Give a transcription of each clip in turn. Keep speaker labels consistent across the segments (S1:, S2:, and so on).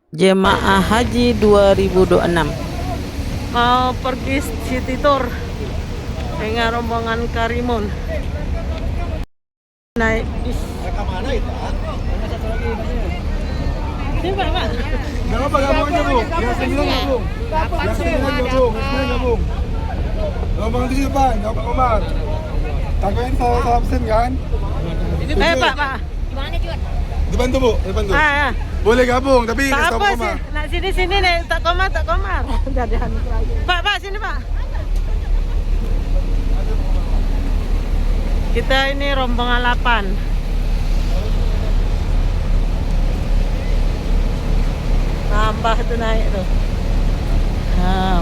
S1: Jemaah Haji 2026 mau pergi city tour dengan rombongan Karimun. Naik bis. Ini Pak.
S2: Gak apa gabung aja Bu. Yang 9 gabung. Yang 9 gabung. Yang 9 gabung. Rombongan di depan, gak apa Komar. Takutnya ini salah absen kan?
S1: Pak.
S3: Gimana Jun?
S2: Depan tuh Bu, depan tuh.
S1: Ah.
S2: Boleh gabung tapi
S1: Tak
S2: kasih tahu
S1: apa
S2: Komar.
S1: sih. Nak sini nih, tak komar. Pak, sini Pak. Kita ini rombongan 8. Tambah tuh naik tuh.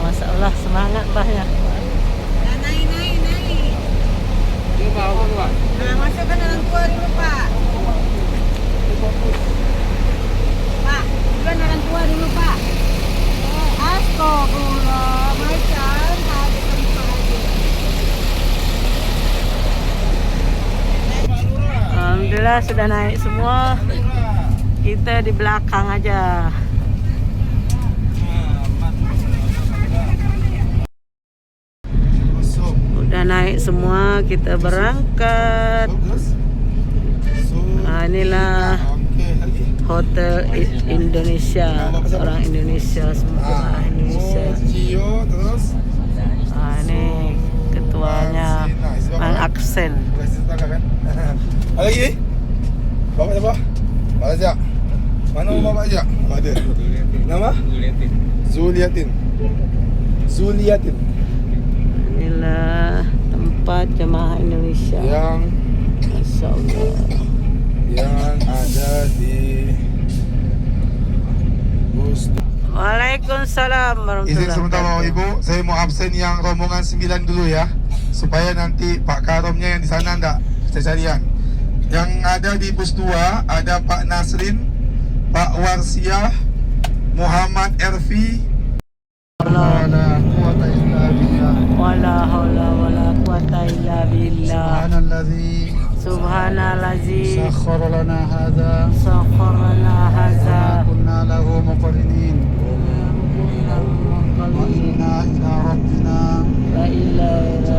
S1: Masya Allah, semangat Mbahnya.
S3: Naik. Nah, masukkan orang tua dulu, Pak. Pak, masukkan orang tua dulu, Pak. Astagfirullah, macam ada tempat aja.
S1: Alhamdulillah sudah naik semua. Kita di belakang aja. Udah naik semua, kita berangkat. Nah, inilah Hotel Indonesia, orang Indonesia, semua jemaah Indonesia.
S2: Terus
S1: Nah, ini ketuanya Bang Aksen.
S2: Ada lagi? Bapak siapa? Pak Raja. Mana rumah Pak Raja? Ada. Nama? Zuliatin.
S1: Inilah tempat jemaah Indonesia. Masya Allah.
S2: Yang ada di bus.
S1: Waalaikumsalam
S2: Izin
S1: warahmatullahi
S2: sebentar Bapak
S1: wabarakatuh.
S2: Ibu, saya mau absen yang rombongan 9 dulu ya, supaya nanti Pak Karomnya yang di sana enggak saya carian. Yang ada di bus 2 ada Pak Nasrin, Pak Warsiah, Muhammad Erfi. Wala quwata illa billah.
S1: Wala haula wala quwata illa billah.
S2: Subhanalladzi
S1: Subhanallazi
S2: sakhkhara lana hadza
S1: sakharana hadza
S2: wa kunna lahu muqrinin. Wa inna ila rabbina
S1: la ilaha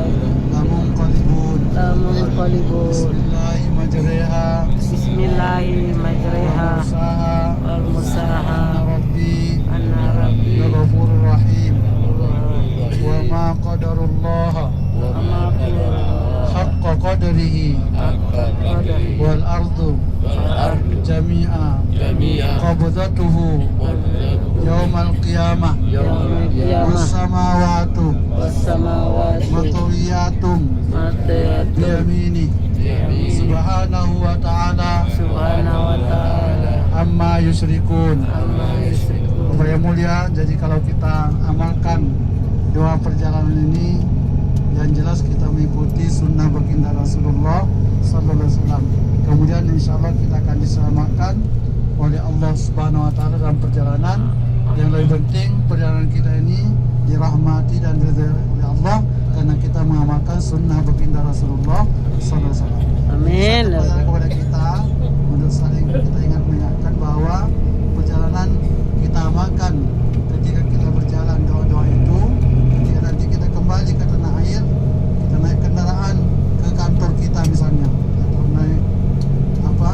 S2: lamunqalibun.
S1: illallah.
S2: Bismillahi majriha
S1: Bismillahi majriha
S2: mursaha
S1: wal musaha
S2: Rabbi
S1: anna rabbi
S2: Ghafurur Rahim. Wa ma qadarullaha
S1: ama
S2: haqqa qadrihi wal ardu jami'a qabdatuhu yaumal qiyamah was samawati
S1: wassamawati
S2: matwiyatum
S1: matiyatu
S2: biyamini subhanahu wa ta'ala
S1: subhanahu wa ta'ala
S2: amma yusyrikun.
S1: amma yusyrikun.
S2: Bapak yang mulia, jadi kalau kita amalkan doa perjalanan ini, yang jelas kita mengikuti sunnah baginda Rasulullah Sallallahu Alaihi Wasallam. Kemudian insya Allah kita akan diselamatkan oleh Allah Subhanahu Wa Taala dalam perjalanan. Yang lebih penting perjalanan kita ini dirahmati dan diridhai oleh Allah karena kita mengamalkan sunnah baginda Rasulullah Sallallahu Alaihi Wasallam.
S1: Amin.
S2: Satu pesan kepada kita untuk saling kita ingat mengingatkan bahwa perjalanan kita amalkan ketika kita berjalan doa-doa itu. Ketika nanti kita kembali ke tanah air, kita naik kendaraan ke kantor kita misalnya, atau naik apa?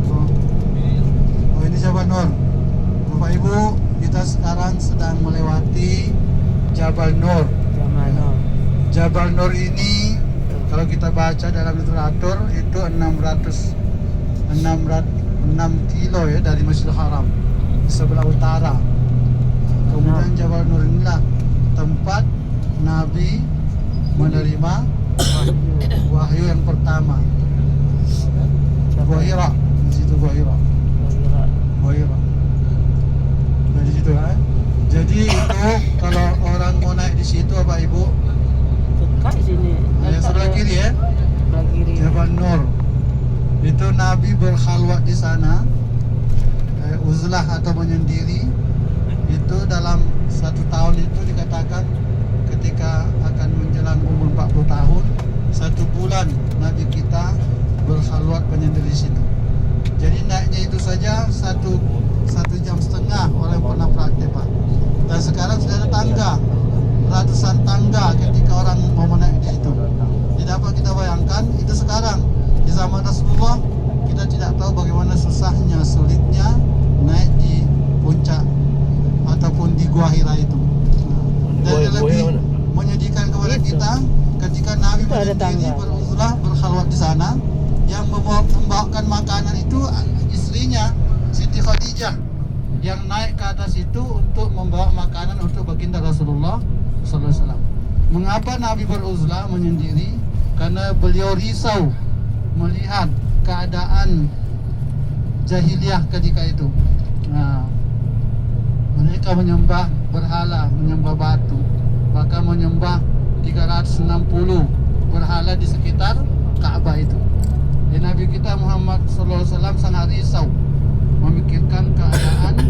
S2: Oh ini Jabal Nur. Bapak Ibu, kita sekarang sedang melewati Jabal Nur. Jabal Nur ini kalau kita baca dalam literatur itu 6 kilo ya dari Masjidil Haram di sebelah utara. Kemudian Jabal Nur inilah tempat Nabi menerima wahyu yang pertama. Gua Hira, di situ Gua Hira. Nah, di situ ya. Jadi itu kalau orang mau naik di situ Bapak Ibu,
S1: Dekat sini.
S2: yang sebelah kiri ya,
S1: Sebelah kiri.
S2: Jabal Nur. Itu Nabi berkhalwat di sana, uzlah atau menyendiri. Itu dalam 1 tahun itu dikatakan ketika akan menjelang umur 40 tahun, 1 bulan Nabi kita berkhalwat menyendiri di situ. Jadi naiknya itu saja 1 Khadijah yang naik ke atas itu untuk membawa makanan untuk baginda Rasulullah sallallahu alaihi wasallam. Mengapa Nabi beruzlah menyendiri? Karena beliau risau melihat keadaan jahiliyah ketika itu. Nah, mereka menyembah berhala, menyembah batu, bahkan menyembah 360 berhala di sekitar Ka'bah itu. Dan Nabi kita Muhammad SAW sangat risau memikirkan keadaan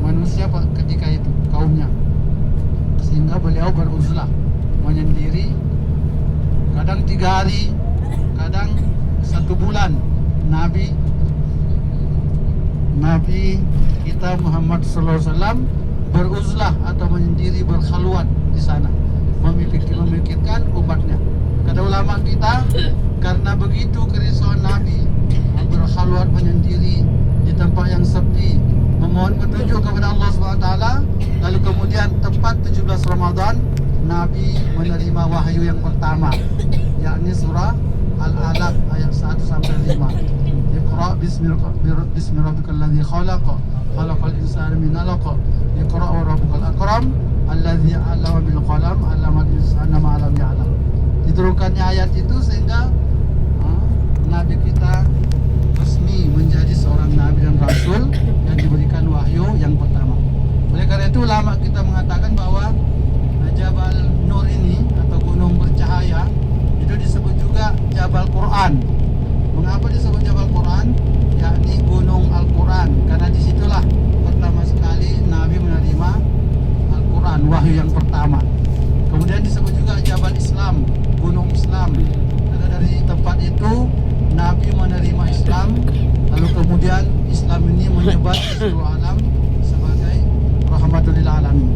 S2: manusia ketika itu, kaumnya, sehingga beliau beruzlah menyendiri, kadang 3 hari, kadang 1 bulan. Nabi kita Muhammad SAW beruzlah atau menyendiri, berkhalwat di sana, memikirkan umatnya. Kata ulama kita, karena begitu kerisauan Nabi berkhalwat menyendiri di tempat yang sepi, memohon petunjuk kepada Allah SWT, lalu kemudian tepat 17 Ramadan Nabi menerima wahyu yang pertama, yakni surah Al-Alaq ayat 1 sampai 5. Iqra bismi rabbikal ladzi khalaq, khalaqal insana min 'alaq. Iqra wa rabbukal akram, alladzi 'allama bil qalam, 'allamal insana ma lam ya'lam. Diturunkannya ayat itu sehingga Nabi kita resmi menjadi seorang Nabi dan Rasul yang diberikan wahyu yang pertama. Oleh karena itu ulama kita mengatakan bahwa Jabal Nur ini atau gunung bercahaya itu disebut juga Jabal Quran. Mengapa disebut Jabal Quran? Yakni gunung Al-Quran, karena disitulah pertama sekali Nabi menerima Al-Quran, wahyu yang pertama. Kemudian disebut juga Jabal Islam, gunung Islam, karena dari tempat itu Nabi menerima Islam, lalu kemudian Islam ini menyebar di seluruh alam sebagai rahmatul lil alamin.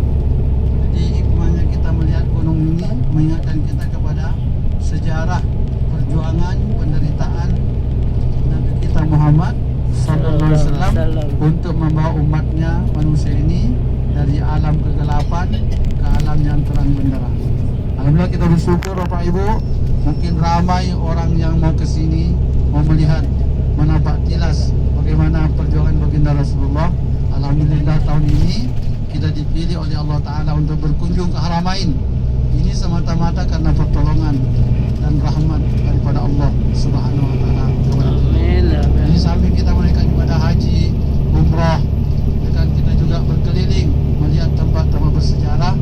S2: Jadi hikmahnya kita melihat gunung ini mengingatkan kita kepada sejarah perjuangan penderitaan Nabi kita Muhammad sallallahu alaihi wasallam untuk membawa umatnya manusia ini dari alam kegelapan ke alam yang terang benderang. Alhamdulillah kita bersyukur Bapak Ibu, mungkin ramai orang yang mau ke sini, mau melihat, menampak tilas bagaimana perjuangan baginda Rasulullah. Alhamdulillah tahun ini kita dipilih oleh Allah Ta'ala untuk berkunjung ke Haramain. Ini semata-mata karena pertolongan dan rahmat daripada Allah Subhanahu Wa Ta'ala kepada kita.
S1: Amin.
S2: Jadi sambil kita menaikkan ibadah haji, umrah, dan kita juga berkeliling melihat tempat-tempat bersejarah,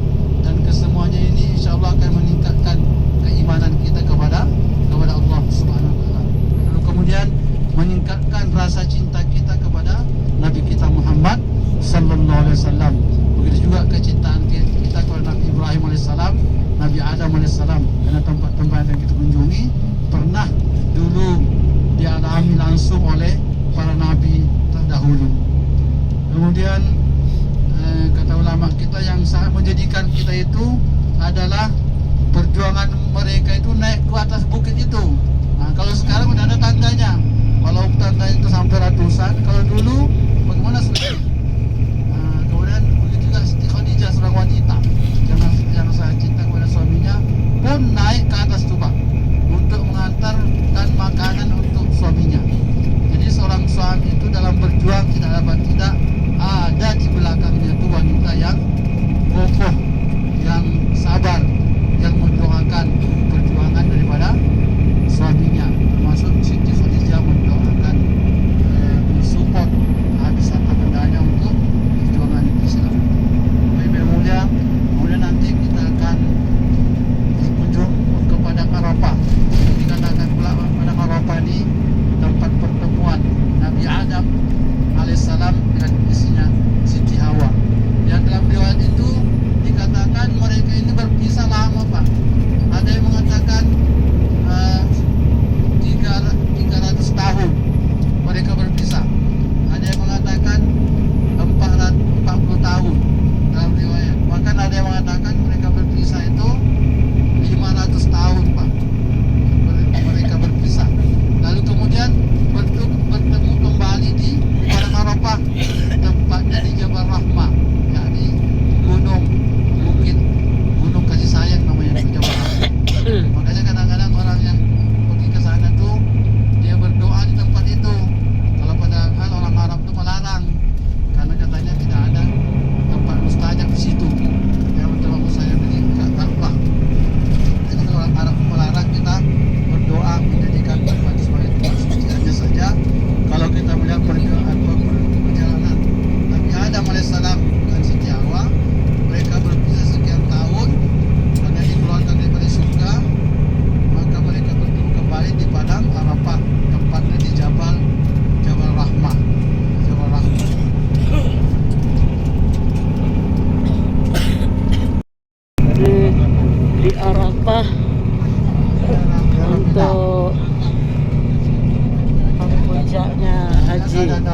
S2: dan kesemuanya ini insya Allah akan meningkatkan keimanan kita kepada Allah Subhanahu Wa Ta'ala. Lalu kemudian meningkatkan rasa cinta kita kepada Nabi kita Muhammad Sallallahu Alaihi Wasallam. Begitu juga kecintaan kita kepada Nabi Ibrahim Alaihissalam, Nabi Adam Alaihissalam, karena tempat-tempat yang kita kunjungi pernah dulu dialami langsung oleh para nabi terdahulu. Kemudian kata ulama kita yang sangat menjadikan kita itu adalah perjuangan mereka itu naik ke atas bukit itu. Nah, kalau sekarang udah ada tangganya. Kalau tangga itu sampai ratusan, kalau dulu bagaimana sudah? Kemudian begitu juga Siti Khadijah, seorang wanita yang saya cinta kepada suaminya, pun naik ke atas tuba untuk mengantarkan makanan untuk suaminya. Jadi seorang suami itu dalam berjuang tidak ada di belakangnya itu wanita yang kokoh, yang sabar, yang mendoakan perjuangan daripada suaminya, termasuk Siti Khadijah mendoakan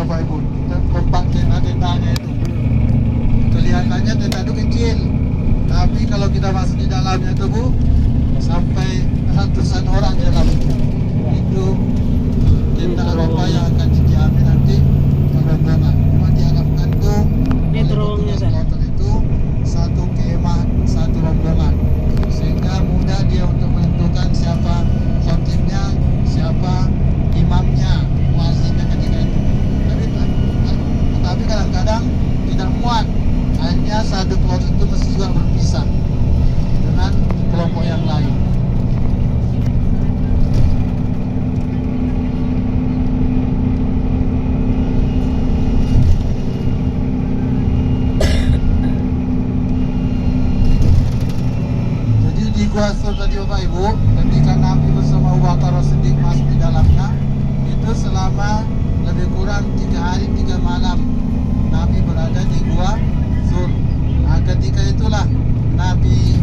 S2: Bapak Ibu, tempat tenda-tendanya itu. Kelihatannya tenda itu kecil, tapi kalau kita masuk di dalamnya itu Bu, sampai ratusan orang di dalam itu. Itu tenda apa yang akan dijamin nanti rombongan. Memang diharapkan tuh
S1: Ini terowongnya, Sa.
S2: kloter itu satu kemah, satu rombongan, sehingga mudah dia untuk menentukan siapa khotibnya, siapa imamnya, muazzinnya ketika itu. Tapi kadang-kadang tidak muat, hanya satu kloter itu mesti juga berpisah dengan kelompok yang lain. Jadi di Gua Sur tadi Bapak Ibu, ketika Nabi bersama Abu Bakar As-Siddiq masuk di dalamnya, itu selama lebih kurang 3 hari 3 malam Nabi berada di Gua Sur. Nah, ketika itulah Nabi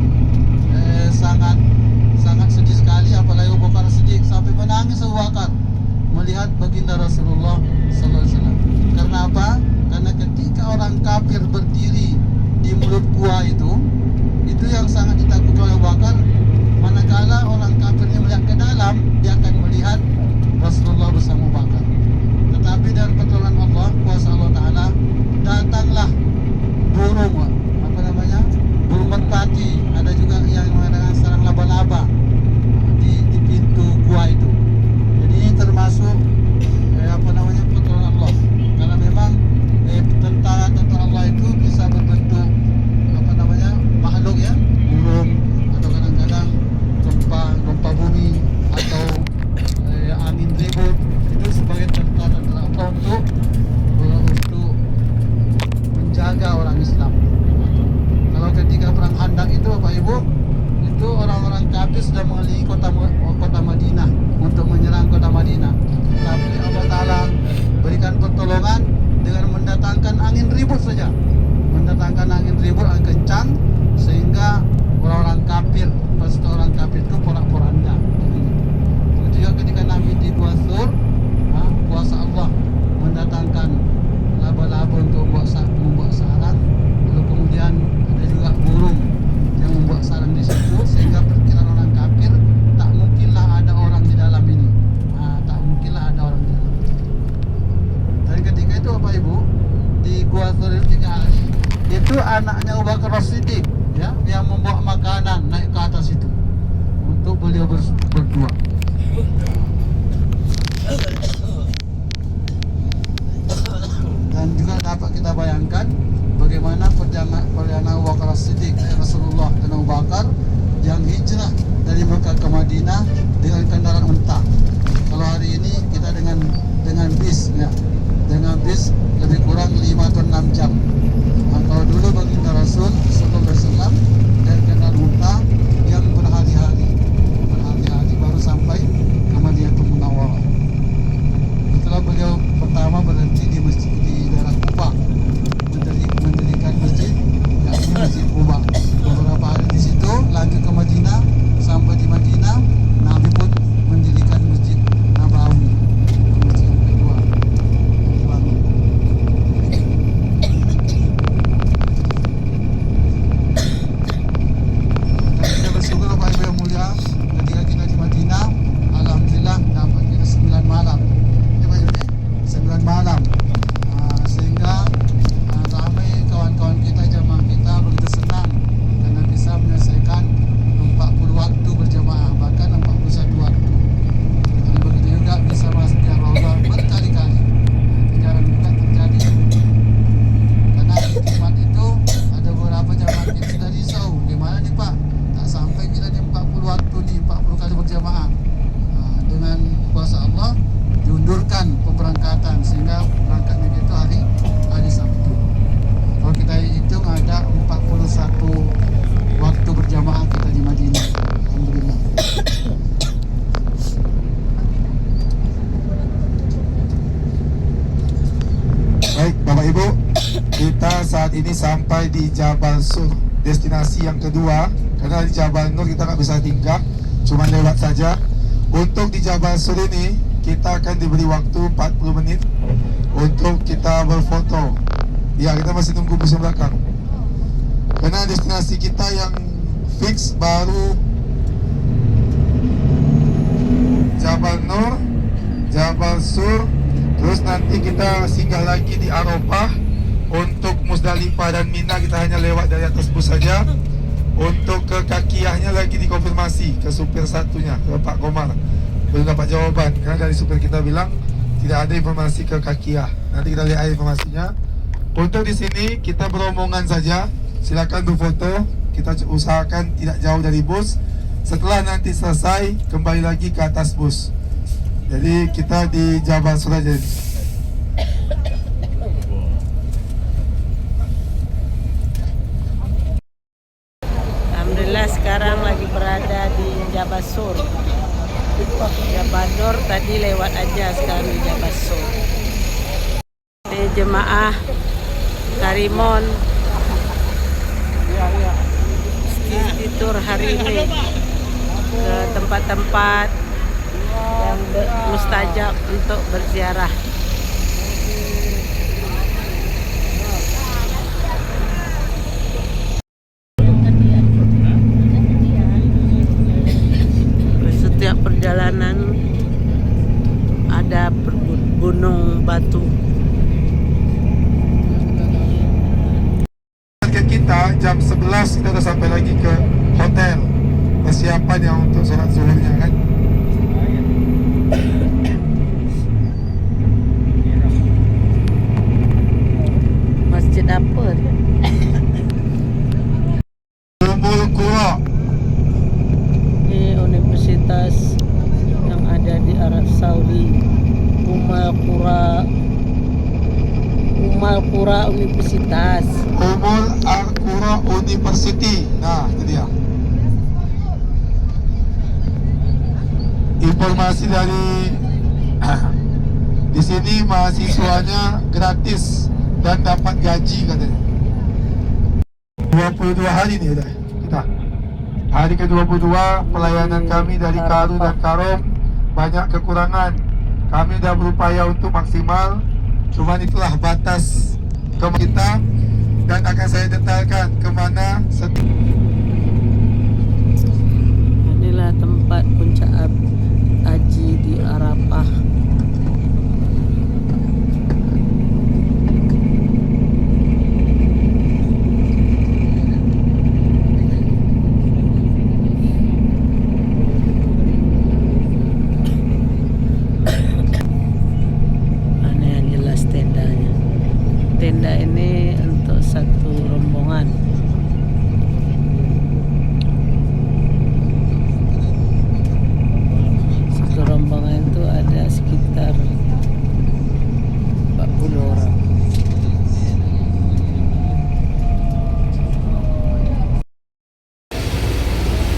S2: sangat sedih sekali, apalagi Abu Bakar As-Siddiq sampai menangis Abu Bakar melihat baginda Rasulullah sallallahu alaihi wasallam. Karena apa? Karena ketika orang kafir berdiri di mulut gua itu yang sangat ditakutkan oleh Abu Bakar. Manakala orang kafirnya melihat ke dalam, dia akan melihat Rasulullah bersama Abu Bakar. Tetapi dari pertolongan Allah, kuasa Allah Ta'ala, datanglah burung, apa namanya, burung merpati, ada juga yang mengadakan sarang laba-laba di pintu gua itu. Jadi ini termasuk apa namanya, pertolongan Allah, karena memang tentara Allah itu bisa berbentuk apa namanya, makhluk ya, burung, atau kadang-kadang gempa bumi, atau angin ribut. Itu sebagai tentara Allah untuk menjaga orang Islam. Kalau ketika perang Khandaq itu Bapak Ibu, itu orang-orang kafir sudah mengelilingi kota Madinah untuk menyerang kota Madinah. Tapi Allah Ta'ala berikan pertolongan dengan mendatangkan angin ribut saja. Mendatangkan angin ribut yang kencang, sehingga orang-orang kafir, pasukan orang kafir itu porak-poranda. Juga ketika Nabi di Gua Sur, kuasa Allah mendatangkan laba-laba untuk membuat sarang. Lalu kemudian ada juga burung yang membuat sarang di situ, sehingga perkiraan orang kafir tak mungkinlah ada orang di dalam ini. Tak mungkinlah ada orang di dalam ini. Dan ketika itu Bapak Ibu, di Gua Sur 3 hari, itu anaknya Abu Bakar As-Siddiq ya, yang membawa makanan naik ke atas itu untuk beliau berdua. Dan juga dapat kita bayangkan bagaimana perjalanan Abu Bakar As-Siddiq, Rasulullah dan Abu Bakar yang hijrah dari Mekah ke Madinah dengan kendaraan unta. Kalau hari ini kita dengan bis ya, dengan bis lebih kurang 5 atau 6 jam. Kalau dulu baginda Rasul sallallahu alaihi wasallam dari kendaraan unta yang berhari-hari baru sampai ke Madinatul Munawwarah. Setelah beliau pertama berhenti di masjid di daerah Kuba, mendirikan masjid, yakni Masjid Kuba. Beberapa hari di situ, lanjut ke Madinah. Sampai di Madinah, Nabi pun mendirikan Masjid Nabawi, masjid yang kedua yang dibangun. Dan kita bersyukur Bapak Ibu yang mulia, ketika kita di Madinah, alhamdulillah dapat kita 9 malam. 9 malam, sehingga ramai kawan-kawan kita, jamaah kita begitu senang karena bisa menyelesaikan 40 waktu berjamaah, bahkan 41 waktu. Dan begitu juga bisa masuk ke Raudhah berkali-kali. Jarang juga terjadi, karena di Jumat itu ada beberapa jamaah kita sudah risau, gimana nih Pak, tak sampai kita di 40 waktu nih, 40 kali berjamaah. Dengan kuasa Allah diundurkan pemberangkatan, sehingga berangkatnya itu hari Sabtu. Kalau kita hitung ada 41 waktu berjamaah kita di Madinah. Alhamdulillah.
S4: Baik Bapak Ibu, kita saat ini sampai di Jabal Sur, destinasi yang kedua. Karena di Jabal Nur kita nggak bisa tinggal, cuma lewat saja. Untuk di Jabal Sur ini kita akan diberi waktu 40 menit untuk Ya, kita masih tunggu bus yang belakang. Karena destinasi kita yang fix baru Jabal Nur, Jabal Sur. Terus nanti kita singgah lagi di Arafah. Untuk Musdalifah dan Mina kita hanya lewat dari atas bus saja. Untuk ke Kakiyahnya lagi dikonfirmasi ke supir satunya, ke Pak Komar. Belum dapat jawaban karena dari supir kita bilang tidak ada informasi ke Kakiyah. Nanti kita lihat informasinya. Untuk di sini kita berombongan saja. Silakan berfoto. Kita usahakan tidak jauh dari bus. Setelah nanti selesai kembali lagi ke atas bus. Jadi kita di Jabal Suraja.
S1: Alhamdulillah sekarang lagi berada di Jabal Sur. Jabal Nur tadi lewat aja, sekarang di Jabal Sur. Ini jemaah Karimun di tur hari ini ke tempat-tempat yang mustajab untuk berziarah. Setiap perjalanan ada gunung batu.
S4: Kita jam 11 kita sudah sampai lagi ke hotel. Persiapan yang untuk sholat zuhurnya kan.
S1: Masjid apa?
S4: Ummul Qura.
S1: Ini universitas yang ada di Arab Saudi. Ummul Qura Universitas.
S4: Ummul Qura University. Nah, itu dia. Informasi dari di sini mahasiswanya gratis dan dapat gaji katanya. 22 hari nih udah kita. Hari ke-22 pelayanan kami dari Karu dan Karom banyak kekurangan. Kami sudah berupaya untuk maksimal. Cuma itulah batas kita dan akan saya detailkan kemana
S1: Inilah tempat puncak haji di Arafah. Tenda ini untuk satu rombongan. Satu rombongan itu ada sekitar 40 orang.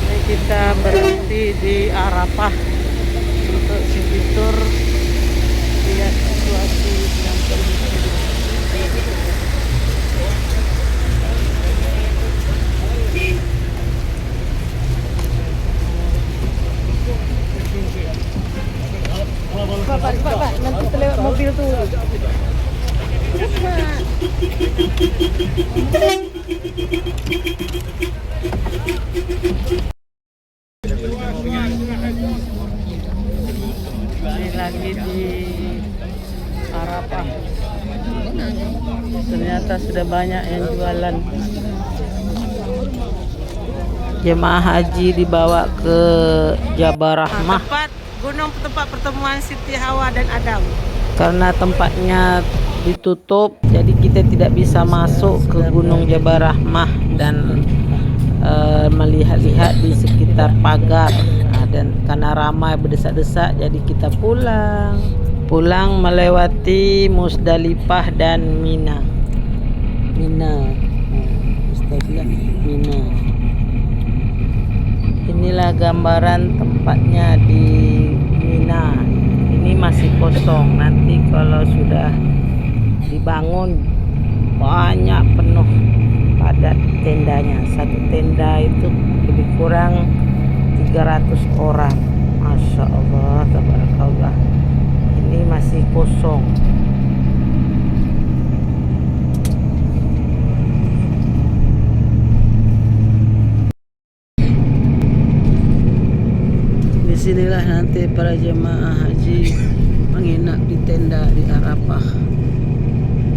S1: Ini kita berhenti di Arafah untuk city tour, lihat situasi yang kondisi. Pak, nanti terlewat mobil tuh. Ini lagi di Arafah. Ternyata sudah banyak yang jualan. Jemaah haji dibawa ke Jabal Rahmah. Tempat pertemuan Siti Hawa dan Adam. Karena tempatnya ditutup, jadi kita tidak bisa masuk ke Gunung Jabal Rahmah dan melihat-lihat di sekitar pagar. Dan karena ramai berdesak-desak, jadi kita pulang melewati Musdalifah dan Mina. Musdalifah, Mina. Inilah gambaran tempatnya di Mina. Ini masih kosong. Nanti kalau sudah dibangun banyak penuh padat tendanya. Satu tenda itu lebih kurang 300 orang. Masya Allah, tabarakallah. Ini masih kosong. sinilah nanti para jemaah haji menginap di tenda di Arafah.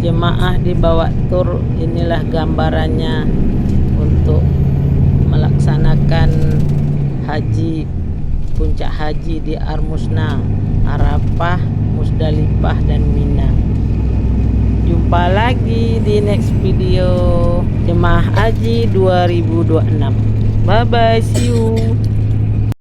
S1: Jemaah dibawa tur, inilah gambarannya untuk melaksanakan haji, puncak haji di Armusna, Arafah, Musdalifah dan Mina. Jumpa lagi di next video jemaah haji 2026. Bye bye, see you.